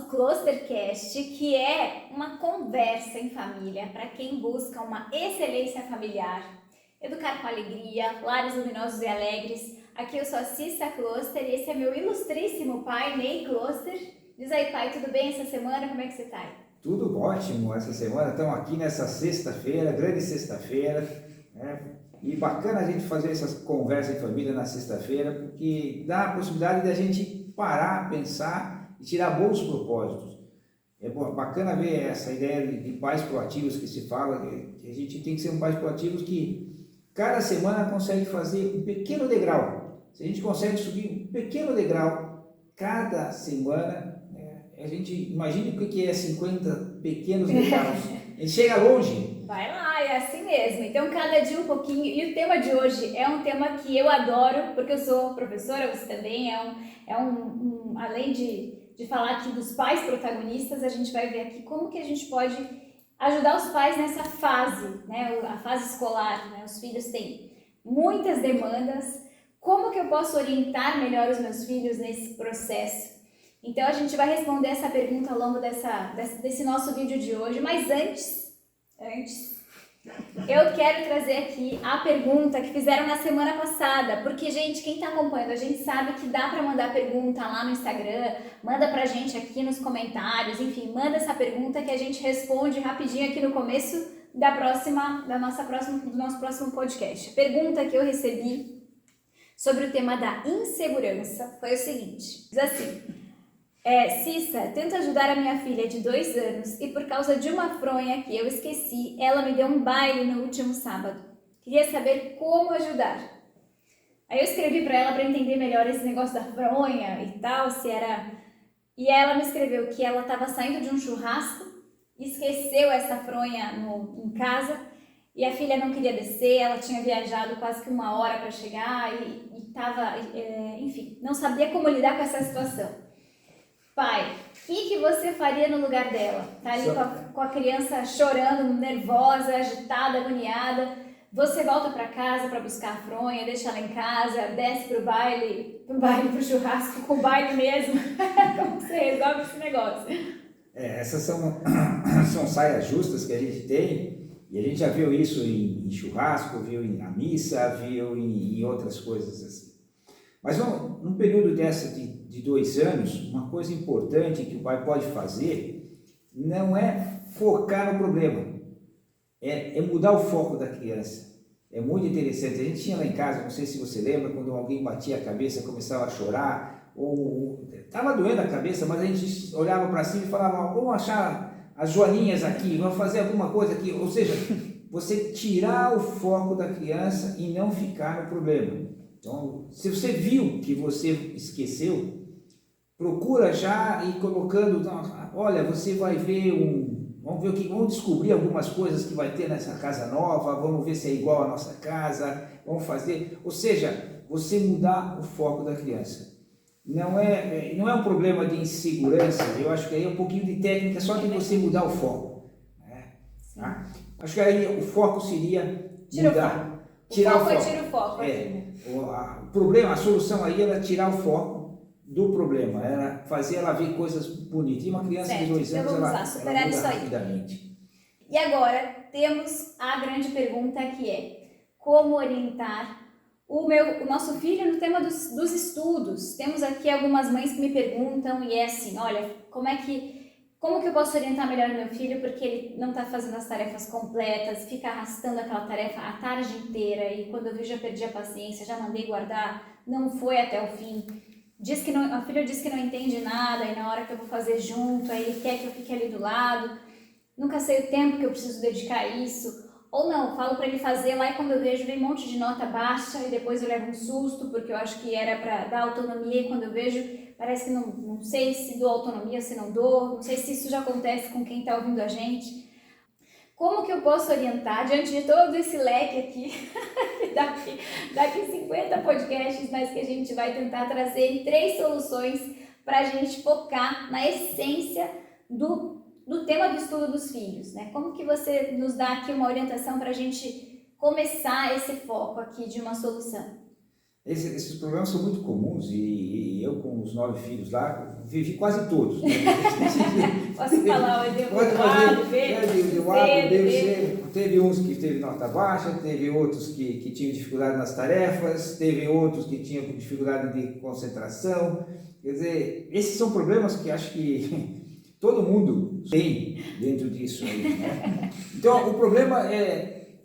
nosso Clustercast, que é uma conversa em família para quem busca uma excelência familiar, educar com alegria, lares luminosos e alegres. Aqui eu sou a Cissa Cluster e esse é meu ilustríssimo pai, Ney Cluster. Diz aí, pai, tudo bem essa semana? Como é que você tá? Tudo ótimo essa semana. Estamos aqui nessa sexta-feira, grande sexta-feira, né? E bacana a gente fazer essas conversas em família na sexta-feira, porque dá a possibilidade de a gente parar, pensar e tirar bons propósitos. É bacana ver essa ideia de pais proativos que se fala, que a gente tem que ser um pais proativos que cada semana consegue fazer um pequeno degrau. Se a gente consegue subir um pequeno degrau cada semana, a gente imagine o que é 50 pequenos degraus. A gente chega longe. Vai lá, é assim mesmo. Então, cada dia um pouquinho. E o tema de hoje é um tema que eu adoro, porque eu sou professora, você também além de falar aqui dos pais protagonistas, a gente vai ver aqui como que a gente pode ajudar os pais nessa fase, né? A fase escolar, né? Os filhos têm muitas demandas. Como que eu posso orientar melhor os meus filhos nesse processo? Então, a gente vai responder essa pergunta ao longo desse nosso vídeo de hoje, mas antes, eu quero trazer aqui a pergunta que fizeram na semana passada, porque, gente, quem está acompanhando, a gente sabe que dá para mandar pergunta lá no Instagram, manda pra gente aqui nos comentários, enfim, manda essa pergunta que a gente responde rapidinho aqui no começo do nosso próximo podcast. A pergunta que eu recebi sobre o tema da insegurança foi o seguinte, diz assim: Cissa, tento ajudar a minha filha de 2 anos e por causa de uma fronha que eu esqueci, ela me deu um baile no último sábado. Queria saber como ajudar. Aí eu escrevi para ela para entender melhor esse negócio da fronha e tal, se era... E ela me escreveu que ela estava saindo de um churrasco, esqueceu essa fronha em casa e a filha não queria descer, ela tinha viajado quase que 1 hora para chegar e estava, enfim, não sabia como lidar com essa situação. Pai, o que você faria no lugar dela? Tá ali com a criança chorando, nervosa, agitada, agoniada. Você volta para casa para buscar a fronha, deixa ela em casa, desce pro churrasco, com o baile mesmo. Como você resolve esse negócio? Essas são saias justas que a gente tem, e a gente já viu isso em churrasco, viu na missa, viu em outras coisas assim. Mas num período de 2 anos, uma coisa importante que o pai pode fazer não é focar no problema, é mudar o foco da criança. É muito interessante. A gente tinha lá em casa, não sei se você lembra, quando alguém batia a cabeça, começava a chorar, ou estava doendo a cabeça, mas a gente olhava para cima e falava: vamos achar as joaninhas aqui, vamos fazer alguma coisa aqui. Ou seja, você tirar o foco da criança e não ficar no problema. Então, se você viu que você esqueceu, procura já ir colocando, olha, você vai ver vamos descobrir algumas coisas que vai ter nessa casa nova, vamos ver se é igual à nossa casa, vamos fazer, ou seja, você mudar o foco da criança. Não é um problema de insegurança, eu acho que aí é um pouquinho de técnica, só de você mudar o foco. Né? Tá? Acho que aí o foco seria mudar. Tira o foco. O problema, a solução aí era tirar o foco do problema, era fazer ela ver coisas bonitas. E uma criança de 2 anos, ela muda rapidamente. E agora temos a grande pergunta, que é: como orientar o nosso filho no tema dos estudos? Temos aqui algumas mães que me perguntam, e é assim: olha, como que eu posso orientar melhor o meu filho, porque ele não está fazendo as tarefas completas, fica arrastando aquela tarefa a tarde inteira, e quando eu vi já perdi a paciência, já mandei guardar, não foi até o fim. A filha diz que não entende nada, e na hora que eu vou fazer junto, aí ele quer que eu fique ali do lado, nunca sei o tempo que eu preciso dedicar a isso. Ou não, falo para ele fazer lá e quando eu vejo vem um monte de nota baixa e depois eu levo um susto, porque eu acho que era para dar autonomia, e quando eu vejo parece que não sei se dou autonomia, se não dou, não sei se isso já acontece com quem está ouvindo a gente. Como que eu posso orientar diante de todo esse leque aqui, daqui 50 podcasts, mas que a gente vai tentar trazer 3 soluções para a gente focar na essência do tema do estudo dos filhos, né? Como que você nos dá aqui uma orientação para a gente começar esse foco aqui de uma solução? Esses problemas são muito comuns e eu, com os 9 filhos lá, vivi quase todos. Né? Posso falar, eu devo Pode do fazer, A, do B, do A, do B, do C. Teve uns que teve nota baixa, teve outros que tinham dificuldade nas tarefas, teve outros que tinham dificuldade de concentração. Quer dizer, esses são problemas que acho que todo mundo tem dentro disso aí, né? Então, o problema é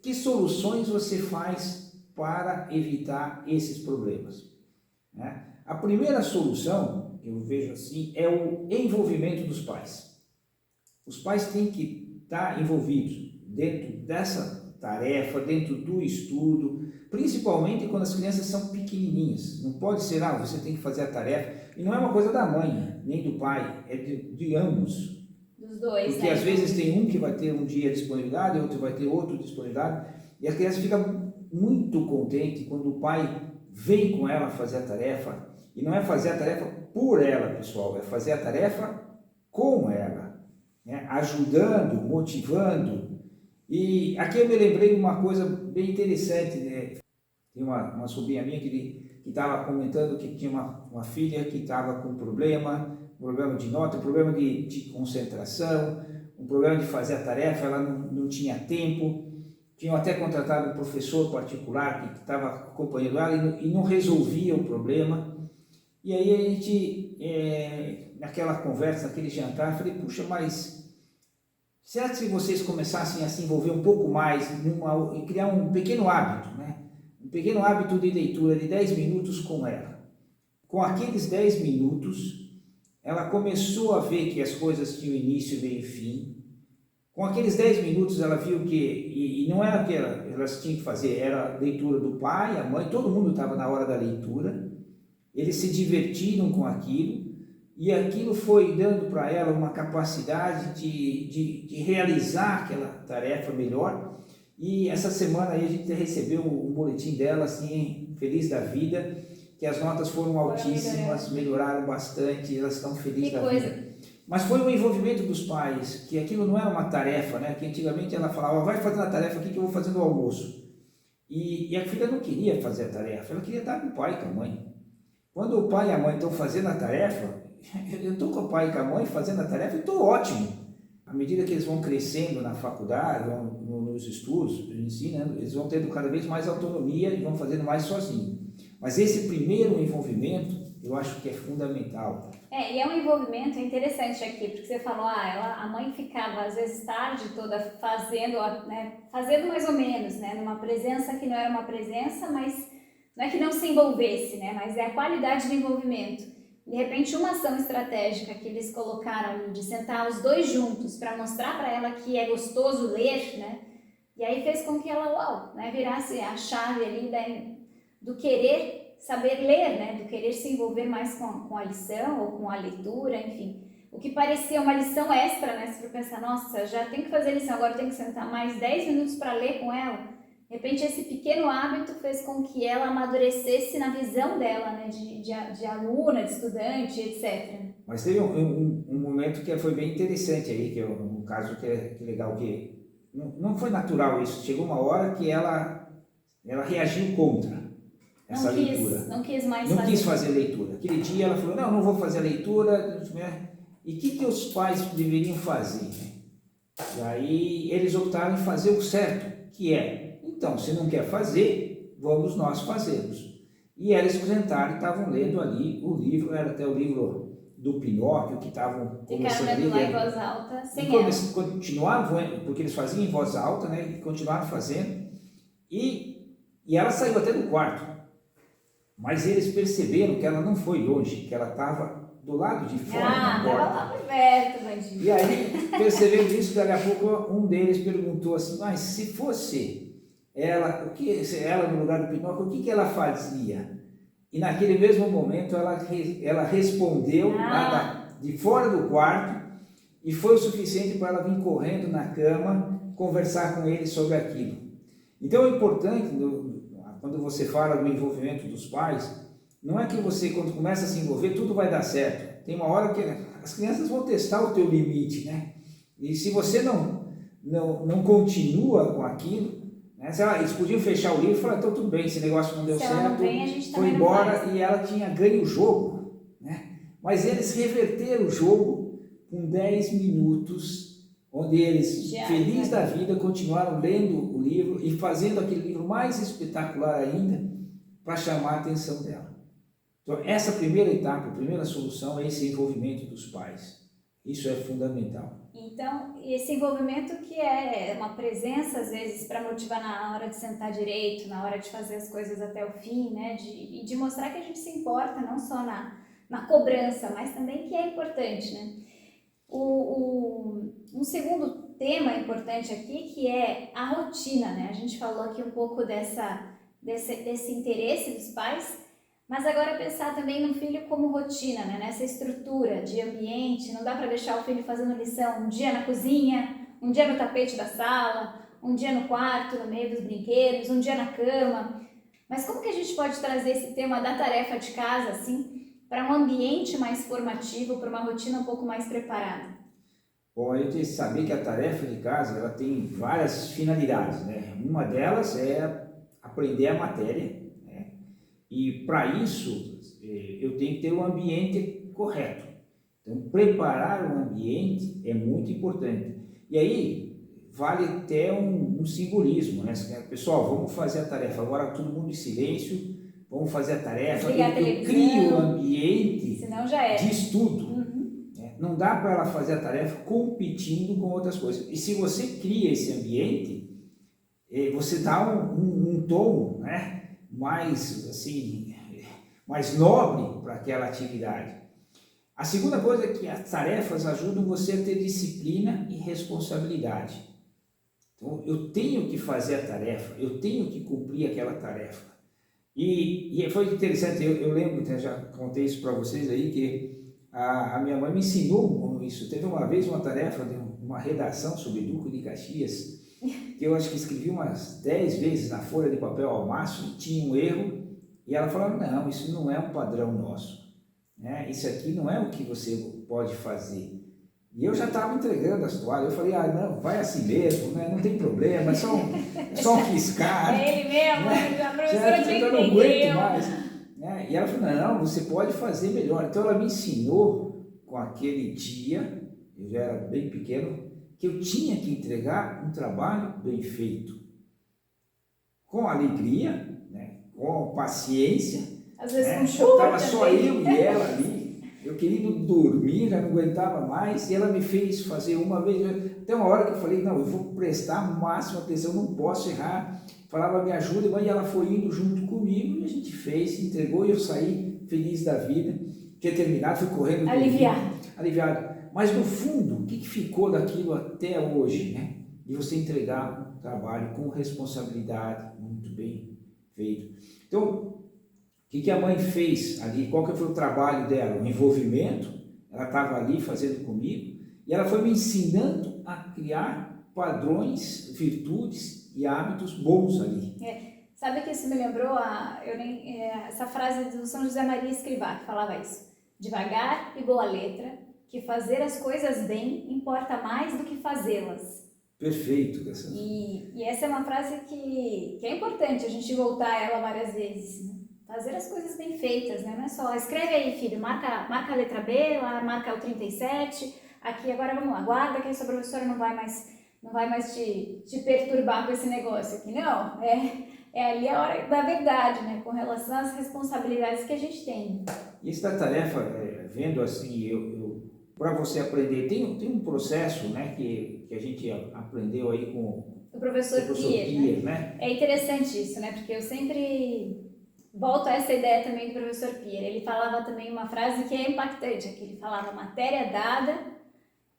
que soluções você faz para evitar esses problemas, né? A primeira solução, eu vejo assim, é o envolvimento dos pais. Os pais têm que estar envolvidos dentro dessa tarefa, dentro do estudo, principalmente quando as crianças são pequenininhas. Não pode ser, você tem que fazer a tarefa, e não é uma coisa da mãe, nem do pai, é de ambos. Dos dois, porque às vezes tem um que vai ter um dia de disponibilidade, outro vai ter outro de disponibilidade, e a criança fica muito contente quando o pai vem com ela fazer a tarefa, e não é fazer a tarefa por ela, pessoal, é fazer a tarefa com ela, né? Ajudando, motivando. E aqui eu me lembrei de uma coisa bem interessante, né? Tem uma sobrinha minha que estava comentando que tinha uma filha que estava com problema de nota, um problema de concentração, um problema de fazer a tarefa, ela não tinha tempo. Tinham até contratado um professor particular que estava acompanhando ela e não resolvia o problema. E aí a gente, naquela conversa, naquele jantar, falei, puxa, mas será que se vocês começassem a se envolver um pouco mais e criar um pequeno hábito, né? Um pequeno hábito de leitura de 10 minutos com ela. Com aqueles 10 minutos, ela começou a ver que as coisas tinham início, meio e fim. Com aqueles 10 minutos ela viu que, e não era o que elas tinham que fazer, era a leitura do pai, a mãe, todo mundo estava na hora da leitura, eles se divertiram com aquilo, e aquilo foi dando para ela uma capacidade de realizar aquela tarefa melhor. E essa semana aí a gente recebeu um boletim dela, assim, feliz da vida, que as notas foram altíssimas, melhoraram bastante, elas estão felizes da vida. Mas foi o envolvimento dos pais, que aquilo não era uma tarefa, né? Que antigamente ela falava, vai fazendo a tarefa aqui que eu vou fazer no almoço. E a filha não queria fazer a tarefa, ela queria estar com o pai e com a mãe. Quando o pai e a mãe estão fazendo a tarefa, eu estou com o pai e com a mãe fazendo a tarefa e estou ótimo. À medida que eles vão crescendo na faculdade, nos estudos, no ensino, eles vão tendo cada vez mais autonomia e vão fazendo mais sozinhos. Mas esse primeiro envolvimento, eu acho que é fundamental. E é um envolvimento interessante aqui, porque você falou, a mãe ficava às vezes tarde toda fazendo, né, fazendo mais ou menos, né, numa presença que não era uma presença, mas não é que não se envolvesse, né, mas é a qualidade do envolvimento. De repente, uma ação estratégica que eles colocaram ali, de sentar os dois juntos para mostrar para ela que é gostoso ler, né, e aí fez com que ela, né, virasse a chave ali do querer saber ler, né? Do querer se envolver mais com a lição ou com a leitura, enfim. O que parecia uma lição extra, né? Se for pensar, nossa, já tenho que fazer lição, agora tenho que sentar mais 10 minutos para ler com ela. De repente, esse pequeno hábito fez com que ela amadurecesse na visão dela, né? De aluna, de estudante, etc. Mas teve um momento que foi bem interessante aí, que é um caso que é legal, que não foi natural isso. Chegou uma hora que ela reagiu contra essa leitura. Não quis mais não fazer. Quis fazer leitura. Aquele dia ela falou, não vou fazer a leitura, né? E o que os pais deveriam fazer? E aí eles optaram em fazer o certo, que é, então, se não quer fazer, vamos nós fazermos. E eles sentaram e estavam lendo ali o livro, era até o livro do Pinóquio, que estavam começando a ler. Ficaram lendo lá em voz alta, sem ela. Continuaram, porque eles faziam em voz alta, né? E continuaram fazendo. E ela saiu até do quarto. Mas eles perceberam que ela não foi longe, que ela estava do lado de fora da porta. Estava lá por perto, bandido. E aí, percebendo isso, daqui a pouco um deles perguntou assim, mas se fosse ela, no lugar do Pinóquio, o que ela fazia? E naquele mesmo momento ela respondeu de fora do quarto, e foi o suficiente para ela vir correndo na cama conversar com ele sobre aquilo. Então é importante, quando você fala do envolvimento dos pais, não é que você, quando começa a se envolver, tudo vai dar certo. Tem uma hora que as crianças vão testar o teu limite, né? E se você não continua com aquilo, Né? Eles podiam fechar o livro e falar, então tudo bem, esse negócio não deu certo, ela não vem, a gente foi também embora não faz. e ela tinha ganho o jogo. Né? Mas eles reverteram o jogo com 10 minutos, onde eles, felizes da vida, continuaram lendo o livro e fazendo aquele livro mais espetacular ainda para chamar a atenção dela. Então, essa primeira etapa, a primeira solução é esse envolvimento dos pais. Isso é fundamental. Então, esse envolvimento que é uma presença, às vezes, para motivar na hora de sentar direito, na hora de fazer as coisas até o fim, né? E de mostrar que a gente se importa, não só na cobrança, mas também que é importante, né? Um segundo tema importante aqui, que é a rotina, né? A gente falou aqui um pouco desse interesse dos pais, mas agora pensar também no filho como rotina, né? Nessa estrutura de ambiente. Não dá para deixar o filho fazendo lição um dia na cozinha, um dia no tapete da sala, um dia no quarto, no meio dos brinquedos, um dia na cama. Mas como que a gente pode trazer esse tema da tarefa de casa, assim, para um ambiente mais formativo, para uma rotina um pouco mais preparada? Bom, a gente tem que saber que a tarefa de casa ela tem várias finalidades, né? Uma delas é aprender a matéria, né? E para isso eu tenho que ter um ambiente correto. Então, preparar o ambiente é muito importante. E aí vale até um simbolismo, né? Pessoal, vamos fazer a tarefa. Agora todo mundo em silêncio, vamos fazer a tarefa. Eu crio o ambiente de estudo. Não dá para ela fazer a tarefa competindo com outras coisas. E se você cria esse ambiente, você dá um tom, né, mais, assim, mais nobre para aquela atividade. A segunda coisa é que as tarefas ajudam você a ter disciplina e responsabilidade. Então, eu tenho que fazer a tarefa, eu tenho que cumprir aquela tarefa. E foi interessante, eu lembro, já contei isso para vocês aí, que a minha mãe me ensinou isso. Teve uma vez uma tarefa de uma redação sobre Duque de Caxias, que eu acho que escrevi umas 10 vezes na folha de papel ao máximo, e tinha um erro, e ela falava, não, isso não é um padrão nosso, né? Isso aqui não é o que você pode fazer. E eu já estava entregando as toalhas, eu falei, não, vai assim mesmo, né? Não tem problema, é só um riscar. É ele mesmo, né? A professora já eu não aguento mais. Né? E ela falou, não, você pode fazer melhor. Então ela me ensinou com aquele dia, eu já era bem pequeno, que eu tinha que entregar um trabalho bem feito. Com alegria, né? Com paciência. Às vezes né? com chuva. Estava só eu e ela ali. Eu queria dormir, já não aguentava mais, e ela me fez fazer uma vez. Até uma hora que eu falei, não, eu vou prestar a máxima atenção, não posso errar. Falava, me ajuda, e ela foi indo junto comigo, e a gente fez, entregou, e eu saí feliz da vida. Tinha terminado, fui correndo. Aliviado. Mas no fundo, o que ficou daquilo até hoje, né? De você entregar um trabalho com responsabilidade, muito bem feito. Então, o que a mãe fez ali? Qual que foi o trabalho dela? O envolvimento. Ela estava ali fazendo comigo e ela foi me ensinando a criar padrões, virtudes e hábitos bons ali. Sabe que isso me lembrou essa frase do São José Maria Escrivá, que falava isso. Devagar e boa letra, que fazer as coisas bem importa mais do que fazê-las. Perfeito. E essa é uma frase que é importante a gente voltar a ela várias vezes, né? Fazer as coisas bem feitas, né? Não é só, escreve aí, filho, marca a letra B, lá marca o 37, aqui agora vamos lá, guarda que essa professora não vai mais te perturbar com esse negócio aqui, não. É ali a hora da verdade, né? Com relação às responsabilidades que a gente tem. Isso da tarefa, vendo assim, para você aprender, tem um processo, né, que a gente aprendeu aí com o professor Pier, né? É interessante isso, né? Porque eu sempre volto a essa ideia também do professor Pier. Ele falava também uma frase que é impactante, que ele falava, matéria dada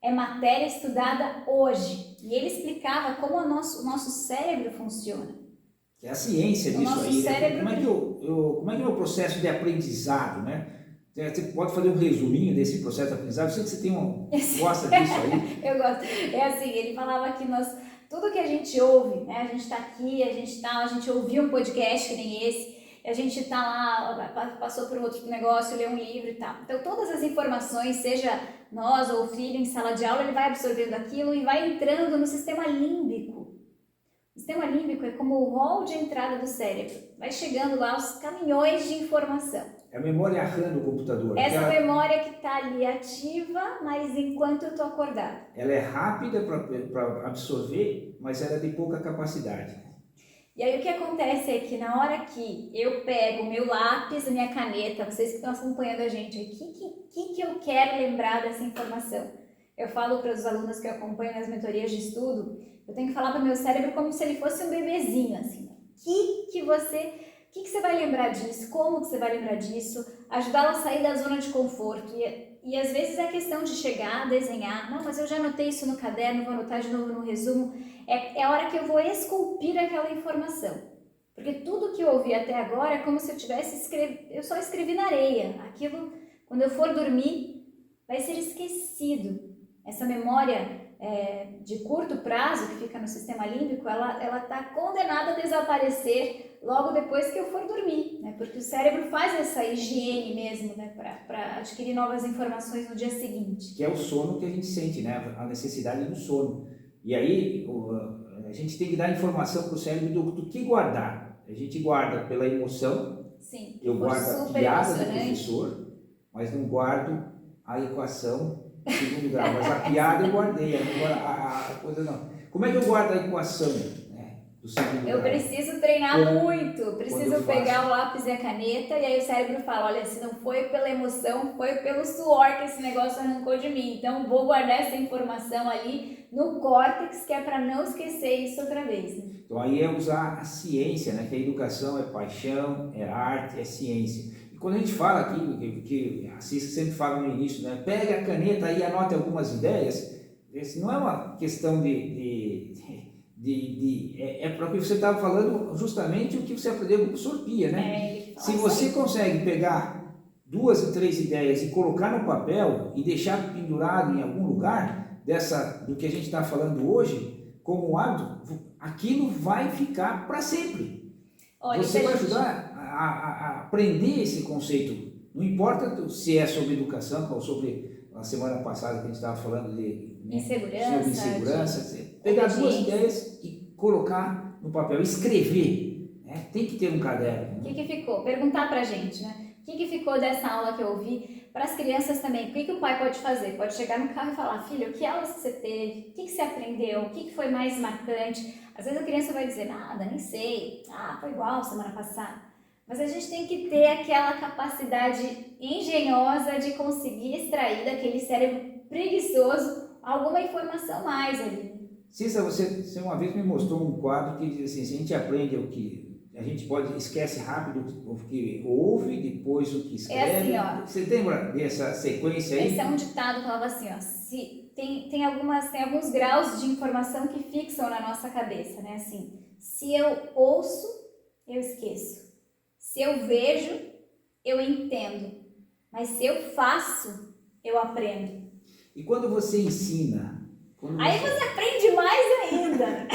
é matéria estudada hoje. E ele explicava como o nosso cérebro funciona. Que é a ciência disso aí, né? Como é que é o processo de aprendizado, né? Você pode fazer um resuminho desse processo de aprendizado? Eu sei que você gosta disso aí. Eu gosto. É assim, ele falava que tudo que a gente ouve, né? A gente está aqui, a gente ouviu um podcast que nem esse, a gente está lá, passou por outro negócio, leu um livro e tal. Então, todas as informações, seja nós ou o filho em sala de aula, ele vai absorvendo aquilo e vai entrando no sistema límbico. O sistema límbico é como o hall de entrada do cérebro. Vai chegando lá os caminhões de informação. É a memória RAM do computador. Essa memória que está ali ativa, mas enquanto eu estou acordado. Ela é rápida para absorver, mas ela é de pouca capacidade. E aí o que acontece é que na hora que eu pego o meu lápis, a minha caneta, vocês que estão acompanhando a gente, o que eu quero lembrar dessa informação? Eu falo para os alunos que eu acompanho nas mentorias de estudo, eu tenho que falar para o meu cérebro como se ele fosse um bebezinho, assim. O que você vai lembrar disso? Como que você vai lembrar disso? Ajudá-lo a sair da zona de conforto. E às vezes é questão de chegar, desenhar. Não, mas eu já anotei isso no caderno, vou anotar de novo no resumo. É a hora que eu vou esculpir aquela informação. Porque tudo que eu ouvi até agora é como se eu tivesse escrevido. Eu só escrevi na areia. Aquilo, quando eu for dormir, vai ser esquecido. Essa memória de curto prazo, que fica no sistema límbico, ela está condenada a desaparecer logo depois que eu for dormir, né? Porque o cérebro faz essa higiene mesmo, né? Para adquirir novas informações no dia seguinte. Que é o sono que a gente sente, né? A necessidade do sono. E aí a gente tem que dar informação para o cérebro do que guardar. A gente guarda pela emoção. Sim, eu guardo a piada do professor, mas não guardo a equação de segundo grau. Mas a piada eu guardei, a coisa não. Como é que eu guardo a equação, né, do segundo grau? Eu preciso treinar muito, preciso pegar o lápis e a caneta, e aí o cérebro fala, olha, se não foi pela emoção, foi pelo suor que esse negócio arrancou de mim. Então vou guardar essa informação ali no córtex, que é para não esquecer isso outra vez. Né? Então aí é usar a ciência, né? Que a educação é paixão, é arte, é ciência. E quando a gente fala aqui, que a Cissa sempre fala no início, né? Pega a caneta aí e anote algumas ideias, esse não é uma questão é porque você estava falando justamente o que você aprendeu com o professor Pia, né? Se você consegue pegar 2 ou 3 ideias e colocar no papel e deixar pendurado em algum lugar do que a gente está falando hoje, como um hábito, aquilo vai ficar para sempre. Olha, você vai ajudar a aprender esse conceito. Não importa se é sobre educação ou sobre a semana passada que a gente estava falando de insegurança, pegar 2 ideias e colocar no papel, escrever. Né? Tem que ter um caderno. O que ficou? Perguntar para a gente, né? O que ficou dessa aula que eu ouvi? Para as crianças também, o que o pai pode fazer? Pode chegar no carro e falar, filho, que aulas que você teve? O que você aprendeu? O que foi mais marcante? Às vezes a criança vai dizer, nada, nem sei. Foi igual semana passada. Mas a gente tem que ter aquela capacidade engenhosa de conseguir extrair daquele cérebro preguiçoso alguma informação mais ali. Cissa, você uma vez me mostrou um quadro que diz assim, se a gente aprende o que a gente esquece rápido o que ouve, depois o que escreve. É assim, ó. Você lembra dessa sequência aí? Esse é um ditado que falava assim, ó. Tem alguns graus de informação que fixam na nossa cabeça, né? Assim, se eu ouço, eu esqueço. Se eu vejo, eu entendo. Mas se eu faço, eu aprendo. E quando você ensina? Aí você aprende mais ainda.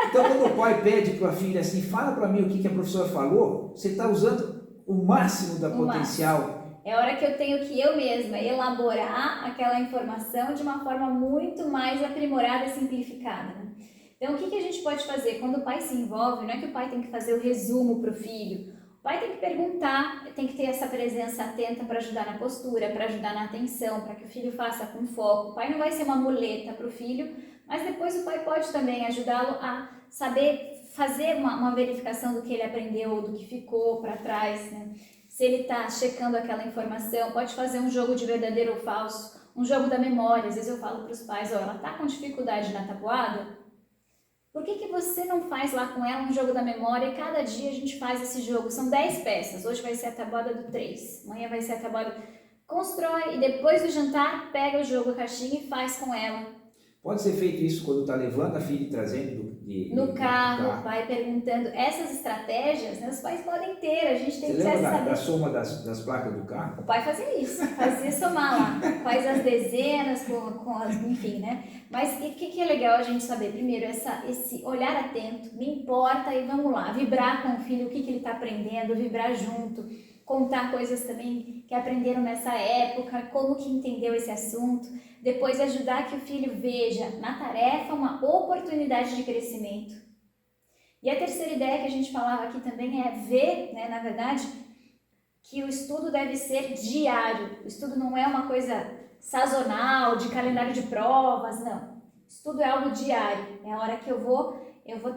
Então, quando o pai pede para a filha assim, fala para mim o que a professora falou, você está usando o máximo da potencial. Máximo. É a hora que eu tenho que eu mesma elaborar aquela informação de uma forma muito mais aprimorada e simplificada. Né? Então, o que a gente pode fazer? Quando o pai se envolve, não é que o pai tem que fazer o resumo para o filho. O pai tem que perguntar, tem que ter essa presença atenta para ajudar na postura, para ajudar na atenção, para que o filho faça com foco. O pai não vai ser uma muleta para o filho, mas depois o pai pode também ajudá-lo a saber fazer uma verificação do que ele aprendeu, do que ficou para trás, né? Se ele está checando aquela informação, pode fazer um jogo de verdadeiro ou falso, um jogo da memória. Às vezes eu falo para os pais, ela está com dificuldade na tabuada? Por que você não faz lá com ela um jogo da memória e cada dia a gente faz esse jogo? São 10 peças, hoje vai ser a tabuada do 3, amanhã vai ser a tabuada... Constrói e depois do jantar pega o jogo, a caixinha e faz com ela. Pode ser feito isso quando está levando a filha e trazendo no carro, vai perguntando. Essas estratégias, né, os pais podem ter, a gente tem que saber. Você lembra da soma das placas do carro? O pai fazia isso, fazia somar lá, faz as dezenas com as, enfim, né? Mas o que é legal a gente saber? Primeiro, esse olhar atento, me importa e vamos lá, vibrar com o filho, o que ele está aprendendo, vibrar junto, contar coisas também que aprenderam nessa época, como que entendeu esse assunto. Depois ajudar que o filho veja na tarefa uma oportunidade de crescimento. E a terceira ideia que a gente falava aqui também é ver, né, na verdade, que o estudo deve ser diário. O estudo não é uma coisa sazonal, de calendário de provas, não. Estudo é algo diário, é a hora que eu vou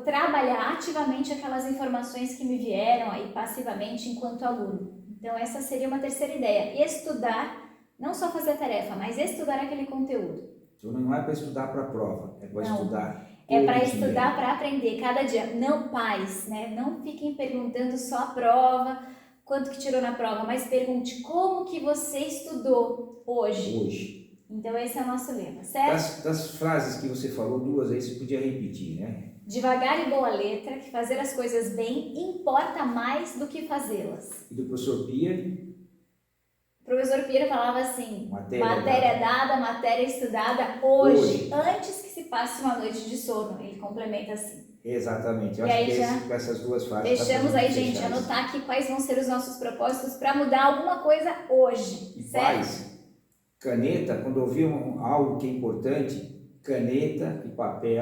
trabalhar ativamente aquelas informações que me vieram aí passivamente enquanto aluno. Então essa seria uma terceira ideia, estudar, não só fazer a tarefa, mas estudar aquele conteúdo. Então não é para estudar para a prova, é para estudar. É para estudar, para aprender cada dia. Não, pais, né? Não fiquem perguntando só a prova, quanto que tirou na prova, mas pergunte como que você estudou hoje. Então esse é o nosso lema, certo? Das frases que você falou, duas aí você podia repetir, né? Devagar e boa letra, que fazer as coisas bem importa mais do que fazê-las. E do professor Pia? O professor Pia falava assim, matéria dada, matéria estudada hoje, antes que se passe uma noite de sono. Ele complementa assim. Exatamente, eu e acho aí que já com essas duas frases... Deixamos aí, gente, anotar aqui quais vão ser os nossos propósitos para mudar alguma coisa hoje, e certo? Pais, caneta, quando ouvir algo que é importante, caneta e papel